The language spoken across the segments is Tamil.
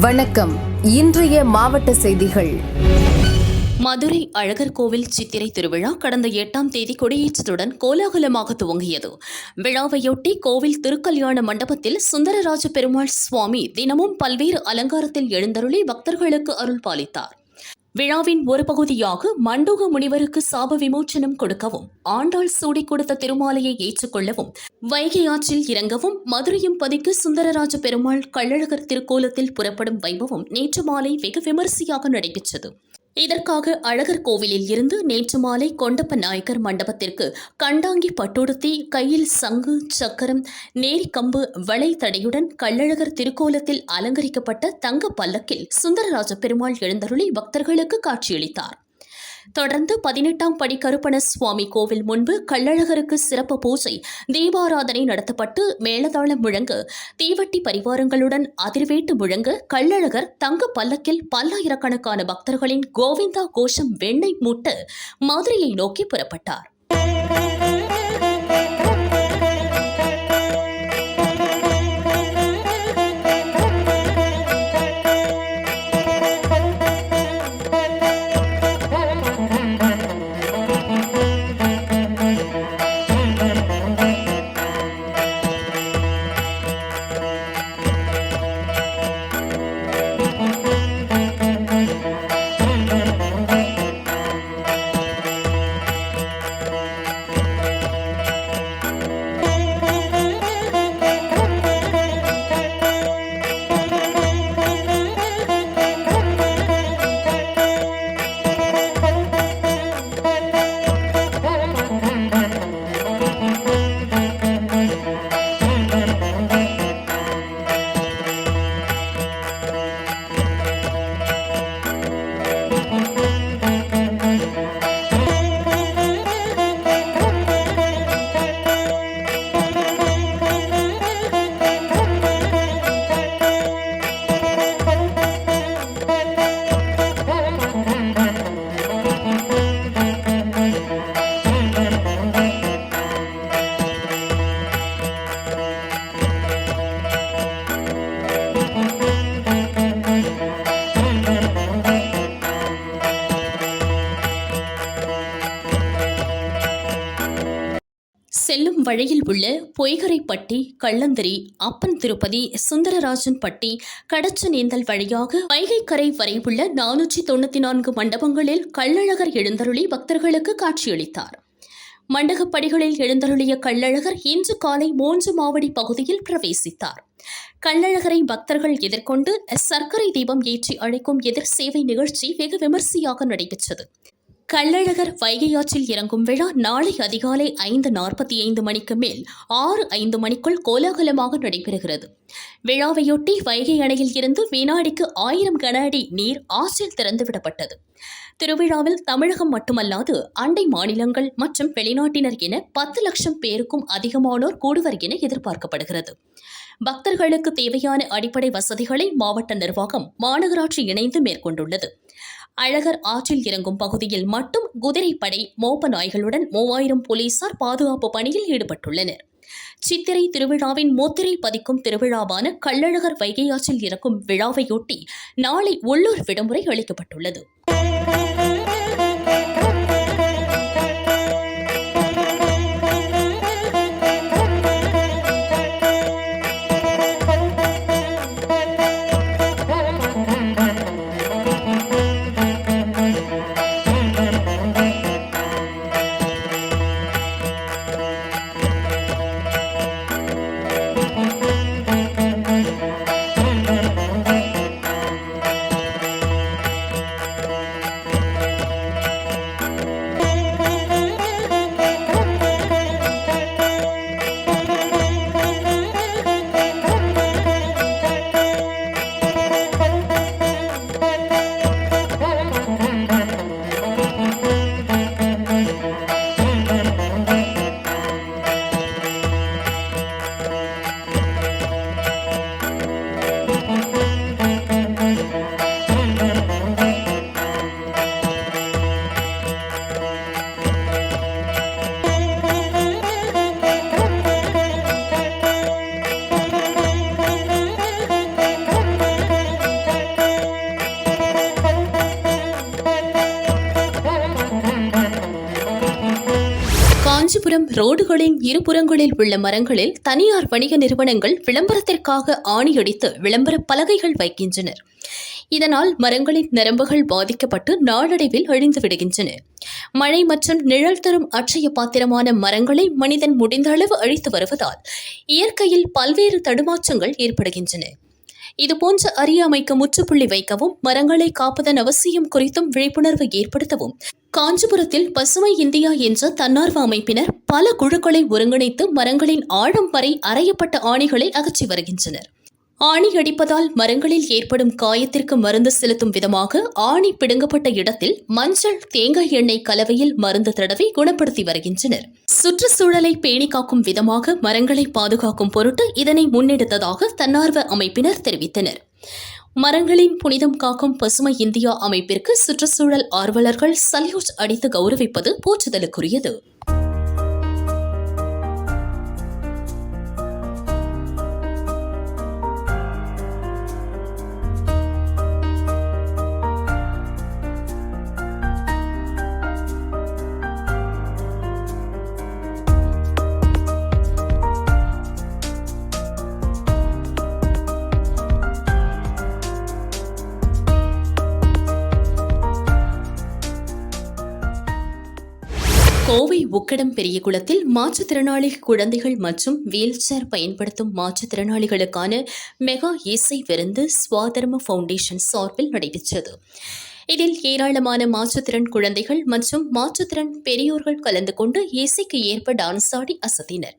வணக்கம். இன்றைய மாவட்ட செய்திகள். மதுரை அழகர் கோவில் சித்திரை திருவிழா கடந்த 8ஆம் தேதி கொடியேற்றத்துடன் கோலாகலமாக துவங்கியது. விழாவையொட்டி கோவில் திருக்கல்யாண மண்டபத்தில் சுந்தரராஜ பெருமாள் சுவாமி தினமும் பல்வேறு அலங்காரத்தில் எழுந்தருளி பக்தர்களுக்கு அருள் பாலித்தார். விழாவின் ஒரு பகுதியாக மண்டூக முனிவருக்கு சாப விமோச்சனம் கொடுக்கவும், ஆண்டாள் சூடி கொடுத்த திருமாலையை ஏற்றுக்கொள்ளவும், வைகை ஆற்றில் இறங்கவும், மதுரையும் பதிக்கு சுந்தரராஜ பெருமாள் கள்ளழகர் திருக்கோலத்தில் புறப்படும் வைபவம் நேற்று மாலை வெகு விமரிசையாக நடைபெற்றது. இதற்காக அழகர் கோவிலில் இருந்து நேற்று மாலை கொண்டப்ப நாயக்கர் மண்டபத்திற்கு கண்டாங்கி பட்டுடுத்தி, கையில் சங்கு, சக்கரம், நேரிக்கம்பு, வளை தடையுடன் கள்ளழகர் திருக்கோலத்தில் அலங்கரிக்கப்பட்ட தங்க பல்லக்கில் சுந்தரராஜ பெருமாள் எழுந்தருளி பக்தர்களுக்கு காட்சியளித்தார். தொடர்ந்து 18ஆம் படி கருப்பண சுவாமி கோவில் முன்பு கள்ளழகருக்கு சிறப்பு பூஜை, தீபாராதனை நடத்தப்பட்டு மேளதாளம் முழங்க, தீவட்டி பரிவாரங்களுடன் அதிர்வேட்டு முழங்க கள்ளழகர் தங்க பல்லக்கில் பல்லாயிரக்கணக்கான பக்தர்களின் கோவிந்தா கோஷம் வெண்ணெய் மூட்ட மதுரையை நோக்கி புறப்பட்டார். செல்லும் வழியில் உள்ள பொய்கரைப்பட்டி, கள்ளந்திரி, அப்பன் திருப்பதி, சுந்தரராஜன் பட்டி, கடச்சநேந்தல் வழியாக வைகைக்கரை வரை உள்ள 494 மண்டபங்களில் கள்ளழகர் எழுந்தருளி பக்தர்களுக்கு காட்சியளித்தார். மண்டகப்படிகளில் எழுந்தருளிய கள்ளழகர் இன்று காலை 3 மாவடி பகுதியில் பிரவேசித்தார். கள்ளழகரை பக்தர்கள் எதிர்கொண்டு சர்க்கரை தீபம் ஏற்றி அழைக்கும் எதிர் சேவை நிகழ்ச்சி வெகு விமரிசையாக நடைபெற்றது. கள்ளழகர் வைகை ஆற்றில் இறங்கும் விழா நாளை அதிகாலை 5:45 மணிக்கு மேல் 6:05 மணிக்குள் கோலாகலமாக நடைபெறுகிறது. விழாவையொட்டி வைகை அணையில் இருந்து வினாடிக்கு 1000 கன அடி நீர் ஆற்றில் திறந்துவிடப்பட்டது. திருவிழாவில் தமிழகம் மட்டுமல்லாது அண்டை மாநிலங்கள் மற்றும் வெளிநாட்டினர் என 10 லட்சம் பேருக்கும் அதிகமானோர் கூடுவர் என எதிர்பார்க்கப்படுகிறது. பக்தர்களுக்கு தேவையான அடிப்படை வசதிகளை மாவட்ட நிர்வாகம், மாநகராட்சி இணைந்து மேற்கொண்டுள்ளது. அழகர் ஆற்றில் இறங்கும் பகுதியில் மட்டும் குதிரைப்படை, மோப்ப நாய்களுடன் 3000 போலீசார் பாதுகாப்பு பணியில் ஈடுபட்டுள்ளனர். சித்திரை திருவிழாவின் முத்திரை பதிக்கும் திருவிழாவான கள்ளழகர் வைகை ஆற்றில் இறக்கும் விழாவையொட்டி நாளை உள்ளூர் விடுமுறை அளிக்கப்பட்டுள்ளது. மேலும் ரோடுகளின் இருபுறங்களில் உள்ள மரங்களில் தனியார் வணிக நிறுவனங்கள் விளம்பரத்திற்காக ஆணியடித்து விளம்பர பலகைகள் வைக்கின்றனர். இதனால் மரங்களின் நரம்புகள் பாதிக்கப்பட்டு நாளடைவில் அழிந்து விடுகின்றன. மழை மற்றும் நிழல் தரும் அட்சய பாத்திரமான மரங்களை மனிதன் முடிந்த அளவு அழித்து வருவதால் இயற்கையில் பல்வேறு தடுமாற்றங்கள் ஏற்படுகின்றன. இதுபோன்ற அறியாமைக்கு முற்றுப்புள்ளி வைக்கவும் மரங்களை காப்பதன் அவசியம் குறித்தும் விழிப்புணர்வு ஏற்படுத்தவும் காஞ்சிபுரத்தில் பசுமை இந்தியா என்ற தன்னார்வ அமைப்பினர் பல குழுக்களை ஒருங்கிணைத்து மரங்களின் ஆழம் வரை அறையப்பட்ட ஆணிகளை அகற்றி வருகின்றனர். ஆணி அடிப்பதால் மரங்களில் ஏற்படும் காயத்திற்கு மருந்து செலுத்தும் விதமாக ஆணி பிடுங்கப்பட்ட இடத்தில் மஞ்சள், தேங்காய் எண்ணெய் கலவையில் மருந்து தடவி குணப்படுத்தி வருகின்றனர். சுற்றுச்சூழலை பேணி காக்கும் விதமாக மரங்களை பாதுகாக்கும் பொருட்டு இதனை முன்னெடுத்ததாக தன்னார்வ அமைப்பினர் தெரிவித்தனர். மரங்களின் புனிதம் காக்கும் பசுமை இந்தியா அமைப்பிற்கு சுற்றுச்சூழல் ஆர்வலர்கள் சல்யூட் அடித்து கௌரவிப்பது போற்றுதலுக்குரியது. கோவை உக்கடம் பெரியகுளத்தில் மாற்றுத்திறனாளி குழந்தைகள் மற்றும் வீல் சேர் பயன்படுத்தும் மாற்றுத்திறனாளிகளுக்கான மெகா இசை விருந்து ஸ்வாதர்ம ஃபவுண்டேஷன் சார்பில் நடைபெற்றது. இதில் ஏராளமான மாற்றுத்திறன் குழந்தைகள் மற்றும் மாற்றுத்திறன் பெரியோர்கள் கலந்து கொண்டு இசைக்கு ஏற்ப டான்ஸ் ஆடி அசத்தினர்.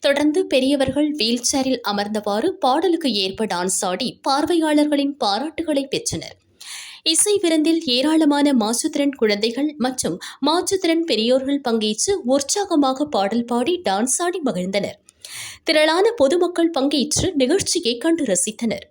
தொடர்ந்து பெரியவர்கள் வீல் சேரில் அமர்ந்தவாறு பாடலுக்கு ஏற்ப டான்ஸ் ஆடி பார்வையாளர்களின் பாராட்டுகளை பெற்றனர். இசை விருந்தில் ஏராளமான மாற்றுத்திறன் குழந்தைகள் மற்றும் மாற்றுத்திறன் பெரியோர்கள் பங்கேற்று உற்சாகமாக பாடல் பாடி டான்ஸ் ஆடி மகிழ்ந்தனர். திரளான பொதுமக்கள் பங்கேற்று நிகழ்ச்சியை கண்டு ரசித்தனர்.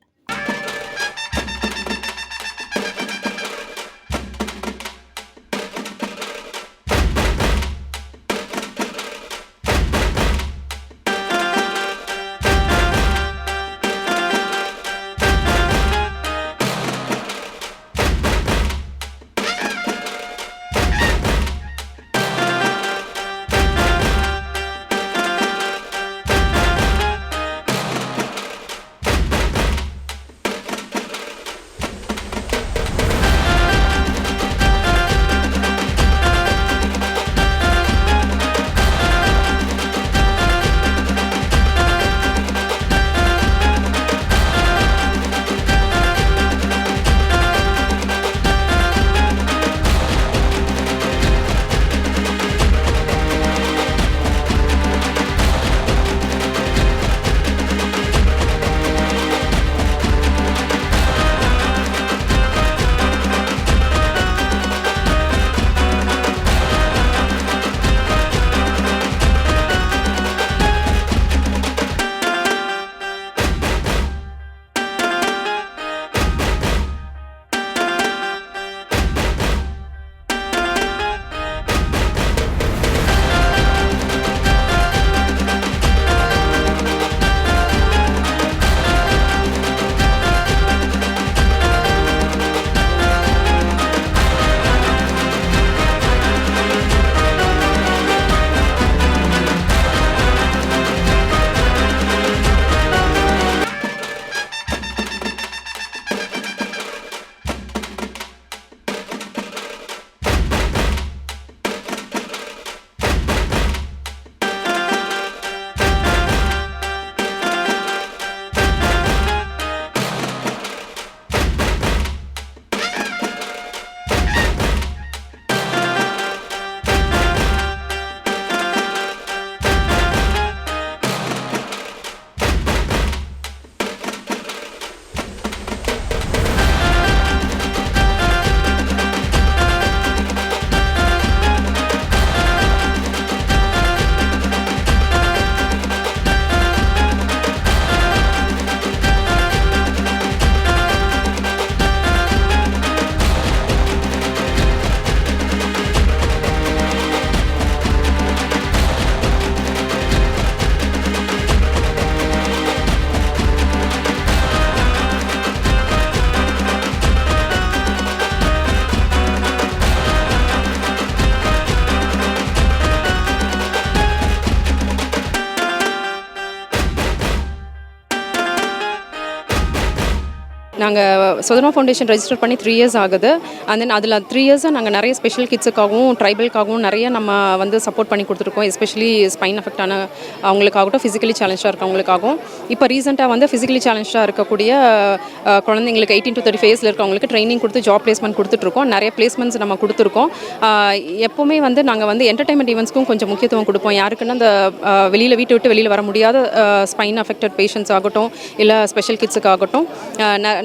நாங்கள் சுதர்மா ஃபவுண்டேஷன் ரெஜிஸ்டர் பண்ணி 3 இயர்ஸ் ஆகுது. அண்ட் தென் அதில் 3 இயர்ஸாக நாங்கள் நிறைய ஸ்பெஷல் கிட்ஸுக்காகவும் ட்ரைபல்காகவும் நிறைய நம்ம வந்து சப்போர்ட் பண்ணி கொடுத்துருக்கோம். எஸ்பெஷலி ஸ்பைன் அஃபெக்ட் ஆன அவங்களுக்காகட்டும், ஃபிசிக்கலி சேலஞ்சாக இருக்கவங்களுக்காகவும். இப்போ ரீசெண்டாக வந்து ஃபிசிக்கலி சேலஞ்சாக இருக்கக்கூடிய குழந்தைங்களுக்கு 18 to 35 இயர்ஸில் இருக்கவங்களுக்கு ட்ரைனிங் கொடுத்து ஜாப் பிளேஸ்மெண்ட் கொடுத்துட்ருக்கோம். நிறைய பிளேஸ்மெண்ட்ஸ் நம்ம கொடுத்துருக்கோம். எப்போவுமே வந்து நாங்கள் வந்து என்டர்டைன்மெண்ட் ஈவெண்ட்ஸ்க்கும் கொஞ்சம் முக்கியத்துவம் கொடுப்போம். யாருக்குன்னா அந்த வீட்டை விட்டு வெளியில் வர முடியாத ஸ்பைன் அஃபெக்டட் பேஷண்ட்ஸ் ஆகட்டும், இல்லை ஸ்பெஷல் கிட்ஸுக்காகட்டும்,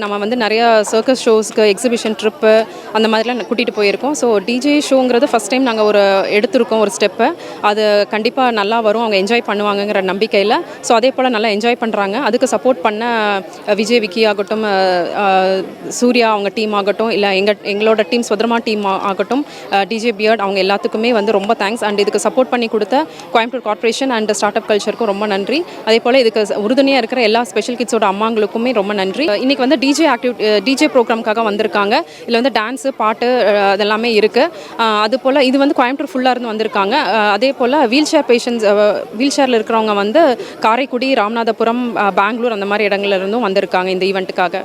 நம்ம வந்து நிறையா சர்க்கஸ் ஷோஸ்க்கு, எக்ஸிபிஷன் ட்ரிப்பு அந்த மாதிரிலாம் கூட்டிகிட்டு போயிருக்கோம். ஸோ டிஜே ஷோங்கிறது ஃபஸ்ட் டைம் நாங்கள் எடுத்திருக்கோம் ஒரு ஸ்டெப்பை. அது கண்டிப்பாக நல்லா வரும், அவங்க என்ஜாய் பண்ணுவாங்கங்கிற நம்பிக்கையில். ஸோ அதே போல் நல்லா என்ஜாய் பண்ணுறாங்க. அதுக்கு சப்போர்ட் பண்ண விஜய் விக்கி ஆகட்டும், சூர்யா அவங்க டீம் ஆகட்டும், இல்லை எங்களோட டீம் சுதர்மா டீம் ஆகட்டும், டிஜே பியர்ட், அவங்க எல்லாத்துக்குமே வந்து ரொம்ப தேங்க்ஸ். அண்ட் இதுக்கு சப்போர்ட் பண்ணி கொடுத்த Coimbatore corporation and start up கல்ச்சருக்கும் ரொம்ப நன்றி. அதே போல் இதுக்கு உறுதுணையாக இருக்கிற எல்லா ஸ்பெஷல் கிட்ஸோட அம்மாங்களுக்குமே ரொம்ப நன்றி. இன்றைக்கி வந்து டிஜே ப்ரோக்ராம்காக வந்திருக்காங்க. இதில் வந்து டான்ஸு, பாட்டு அதெல்லாமே இருக்குது. அது போல் இது வந்து கோயம்புத்தூர் ஃபுல்லாக இருந்து வந்திருக்காங்க. அதே போல் வீல் சேரில் இருக்கிறவங்க வந்து காரைக்குடி, ராமநாதபுரம், பெங்களூர் அந்த மாதிரி இடங்கள்ல இருந்தும் வந்திருக்காங்க இந்த ஈவெண்ட்டுக்காக.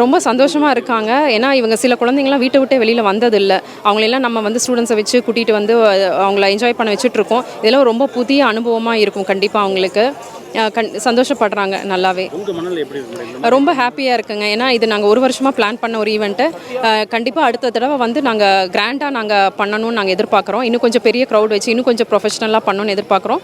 ரொம்ப சந்தோஷமாக இருக்காங்க. ஏன்னா இவங்க சில குழந்தைங்களாம் வீட்டை விட்டே வெளியில் வந்ததில்லை. அவங்களெல்லாம் நம்ம வந்து ஸ்டூடெண்ட்ஸை வச்சு கூட்டிகிட்டு வந்து அவங்கள என்ஜாய் பண்ண வச்சுட்ருக்கோம். இதெல்லாம் ரொம்ப புதிய அனுபவமாக இருக்கும் கண்டிப்பாக அவங்களுக்கு. சந்தோஷப்படுறாங்க நல்லாவே. ரொம்ப ஹாப்பியாக இருக்குங்க. ஏன்னா இது நாங்கள் ஒரு வருஷமாக பிளான் பண்ண ஒரு ஈவெண்ட்டு. கண்டிப்பாக அடுத்த தடவை வந்து நாங்கள் கிராண்டாக நாங்கள் பண்ணணும்னு நாங்கள் எதிர்பார்க்குறோம். இன்னும் கொஞ்சம் பெரிய க்ரௌட் வச்சு இன்னும் கொஞ்சம் ப்ரொஃபஷனலாக பண்ணணும்னு எதிர்பார்க்குறோம்.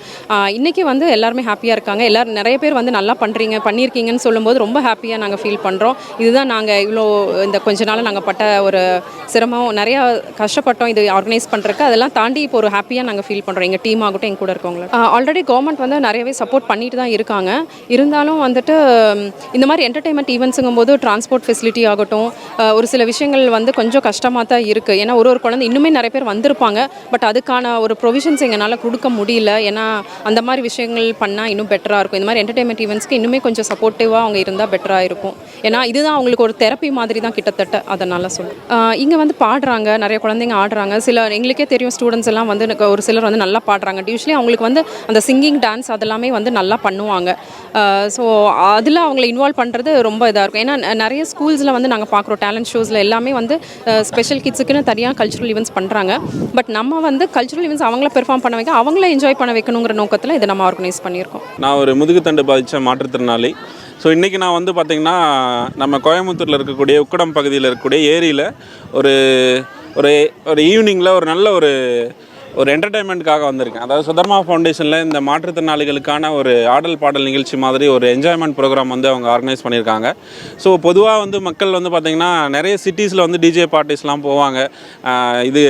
இன்றைக்கி வந்து எல்லாருமே ஹாப்பியாக இருக்காங்க. எல்லோரும் நிறைய பேர் வந்து நல்லா பண்ணியிருக்கீங்கன்னு சொல்லும்போது ரொம்ப ஹாப்பியாக நாங்கள் ஃபீல் பண்ணுறோம். இதுதான் நாங்கள் இவ்வளோ இந்த கொஞ்ச நாள் நாங்கள் பட்ட ஒரு சிரமம், நிறையா கஷ்டப்பட்டோம் இது ஆர்கனைஸ் பண்ணுறதுக்கு. அதெல்லாம் தாண்டி இப்போ ஒரு ஹாப்பியாக நாங்கள் ஃபீல் பண்ணுறோம். எங்கள் டீம் ஆகட்டும், எங்க கூட இருக்கவங்கள. ஆல்ரெடி கவர்மெண்ட் வந்து நிறையவே சப்போர்ட் பண்ணிட்டு தான் இருக்காங்க. இருந்தாலும் வந்துட்டு இந்த மாதிரி என்டர்டைன்மெண்ட் ஈவெண்ட்ஸுங்கும் போது டிரான்ஸ்போர்ட் ஃபெசிலிட்டி ஆகட்டும், ஒரு சில விஷயங்கள் வந்து கொஞ்சம் கஷ்டமாக தான் இருக்குது. ஏன்னா ஒரு குழந்தை இன்னுமே நிறைய பேர் வந்திருப்பாங்க. பட் அதுக்கான ஒரு ப்ரொவிஷன்ஸ் எங்களால் கொடுக்க முடியல. ஏன்னா அந்த மாதிரி விஷயங்கள் பண்ணால் இன்னும் பெட்டராக இருக்கும். இந்த மாதிரி என்டர்டைன்மெண்ட் ஈவெண்ட்ஸ்க்கு இன்னுமே கொஞ்சம் சப்போர்ட்டிவாக அவங்க இருந்தால் பெட்டராக இருக்கும். ஏன்னா இதுதான் அவங்களுக்கு ஒரு தெரப்பி மாதிரி தான் கிட்டத்தட்ட. அதனால் இங்கே வந்து பாடுறாங்க, நிறைய குழந்தைங்க ஆடுறாங்க. எங்களுக்கே தெரியும் ஸ்டூடெண்ட்ஸ் எல்லாம் வந்து ஒரு சிலர் வந்து நல்லா பாடுறாங்க. யூஸ்வலி அவங்களுக்கு வந்து அந்த சிங்கிங், டான்ஸ் அதெல்லாமே வந்து நல்லா பண்ணுவாங்க. ஸோ அதில் அவங்களை இன்வால்வ் பண்ணுறது ரொம்ப இதாக இருக்கும். ஏன்னா நிறைய ஸ்கூல்ஸில் வந்து நாங்கள் பார்க்குறோம் டேலண்ட் ஷோஸில் எல்லாமே வந்து ஸ்பெஷல் கிட்ஸுக்குன்னு தனியாக கல்ச்சுரல் ஈவெண்ட்ஸ் பண்ணுறாங்க. பட் நம்ம வந்து கல்ச்சுரல் ஈவெண்ட்ஸ் அவங்கள பெர்ஃபார்ம் பண்ண வைக்க, அவங்கள என்ஜாய் பண்ண வைக்கணுங்கிற நோக்கத்தில் இதை நம்ம ஆர்கனைஸ் பண்ணியிருக்கோம். நான் ஒரு முதுகுத்தண்டு பாதித்த மாற்றுத்திறனாளி. ஸோ இன்றைக்கி நான் வந்து பார்த்திங்கன்னா நம்ம கோயம்புத்தூரில் இருக்கக்கூடிய உக்கடம் பகுதியில் இருக்கக்கூடிய ஏரியில் ஒரு ஒரு ஈவினிங்கில் ஒரு நல்ல ஒரு என்டர்டைன்மெண்ட்டுக்காக வந்திருக்கேன். அதாவது சுதர்மா ஃபவுண்டேஷனில் இந்த மாற்றுத்திறனாளிகளுக்கான ஒரு ஆடல் பாடல் நிகழ்ச்சி மாதிரி ஒரு என்ஜாய்மெண்ட் ப்ரோக்ராம் வந்து அவங்க ஆர்கனைஸ் பண்ணியிருக்காங்க. ஸோ பொதுவாக வந்து மக்கள் வந்து பார்த்திங்கன்னா நிறைய சிட்டிஸில் வந்து டிஜே பார்ட்டிஸ்லாம் போவாங்க, இது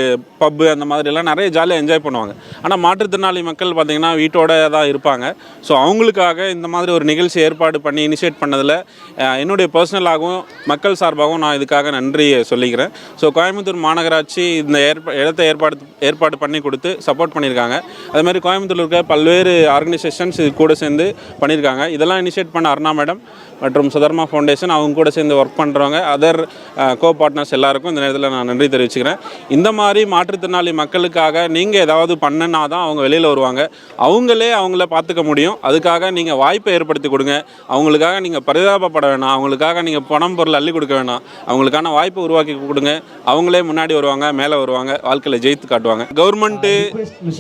பப்பு அந்த மாதிரிலாம் நிறைய ஜாலியாக என்ஜாய் பண்ணுவாங்க. ஆனால் மாற்றுத்திறனாளி மக்கள் பார்த்திங்கன்னா வீட்டோட தான் இருப்பாங்க. ஸோ அவங்களுக்காக இந்த மாதிரி ஒரு நிகழ்ச்சி ஏற்பாடு பண்ணி இனிஷியேட் பண்ணதில் என்னுடைய பர்சனலாகவும் மக்கள் சார்பாகவும் நான் இதுக்காக நன்றி சொல்லிக்கிறேன். ஸோ கோயம்புத்தூர் மாநகராட்சி இந்த இடத்தை ஏற்பாடு பண்ணி கொடுத்து சப்போர்ட் பண்ணியிருக்காங்க. அது மாதிரி கோயம்புத்தூரில் இருக்க பல்வேறு ஆர்கனைசேஷன்ஸ் இது கூட சேர்ந்து பண்ணியிருக்காங்க. இதெல்லாம் இனிஷியேட் பண்ண அருணா மேடம் மற்றும் சுதர்மா ஃபவுண்டேஷன், அவங்க கூட சேர்ந்து ஒர்க் பண்ணுறவங்க, அதர் கோ பார்ட்னர்ஸ் எல்லாருக்கும் இந்த நேரத்தில் நான் நன்றி தெரிவிச்சுக்கிறேன். இந்த மாதிரி மாற்றுத்திறனாளி மக்களுக்காக நீங்கள் ஏதாவது பண்ணனா தான் அவங்க வெளியில் வருவாங்க. அவங்களே அவங்கள பார்த்துக்க முடியும். அதுக்காக நீங்கள் வாய்ப்பை ஏற்படுத்தி கொடுங்க. அவங்களுக்காக நீங்கள் பரிதாபப்பட வேணாம், அவங்களுக்காக நீங்கள் பணம் பொருள் அள்ளி கொடுக்க வேணாம். அவங்களுக்கான வாய்ப்பை உருவாக்கி கொடுங்க. அவங்களே முன்னாடி வருவாங்க, மேலே வருவாங்க, வாழ்க்கையில் ஜெயித்து காட்டுவாங்க. கவர்மெண்ட்டு,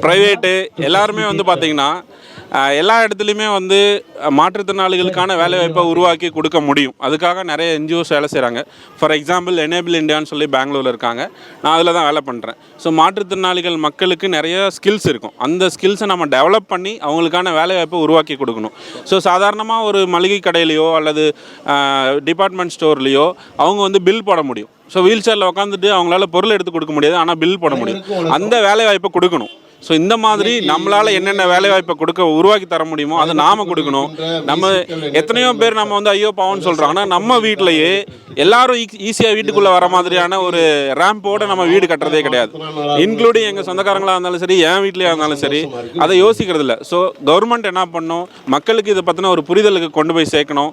ப்ரைவேட்டு எல்லாருமே வந்து பார்த்திங்கன்னா எல்லா இடத்துலையுமே வந்து மாற்றுத்திறனாளிகளுக்கான வேலைவாய்ப்பை உருவாக்கி கொடுக்க முடியும். அதுக்காக நிறைய என்ஜிஓஸ் வேலை செய்கிறாங்க. ஃபார் எக்ஸாம்பிள் எனேபிள் இந்தியான்னு சொல்லி பெங்களூரில் இருக்காங்க. நான் அதில் தான் வேலை பண்ணுறேன். ஸோ மாற்றுத்திறனாளிகள் மக்களுக்கு நிறைய ஸ்கில்ஸ் இருக்கும். அந்த ஸ்கில்ஸை நம்ம டெவலப் பண்ணி அவங்களுக்கான வேலைவாய்ப்பை உருவாக்கி கொடுக்கணும். ஸோ சாதாரணமாக ஒரு மளிகை கடையிலையோ அல்லது டிபார்ட்மெண்ட் ஸ்டோர்லேயோ அவங்க வந்து பில் போட முடியும். ஸோ வீல் சேரில் உட்காந்துட்டு அவங்களால பொருள் எடுத்து கொடுக்க முடியாது, ஆனால் பில் போட முடியும். அந்த வேலைவாய்ப்பை கொடுக்கணும். ஸோ இந்த மாதிரி நம்மளால் என்னென்ன வேலைவாய்ப்பை உருவாக்கி தர முடியுமோ அதை நாம் கொடுக்கணும். நம்ம எத்தனையோ பேர் நம்ம வந்து ஐயோ பாவம்னு சொல்கிறாங்கன்னா, நம்ம வீட்டிலையே எல்லாரும் ஈஸியாக வீட்டுக்குள்ளே வர மாதிரியான ஒரு ரேம்போடு நம்ம வீடு கட்டுறதே கிடையாது. இன்க்ளூடிங் எங்கள் சொந்தக்காரங்களாக இருந்தாலும் சரி, என் வீட்லேயே இருந்தாலும் சரி, அதை யோசிக்கிறது இல்லை. ஸோ கவர்மெண்ட் என்ன பண்ணணும், மக்களுக்கு இதை பற்றின ஒரு புரிதலுக்கு கொண்டு போய் சேர்க்கணும்.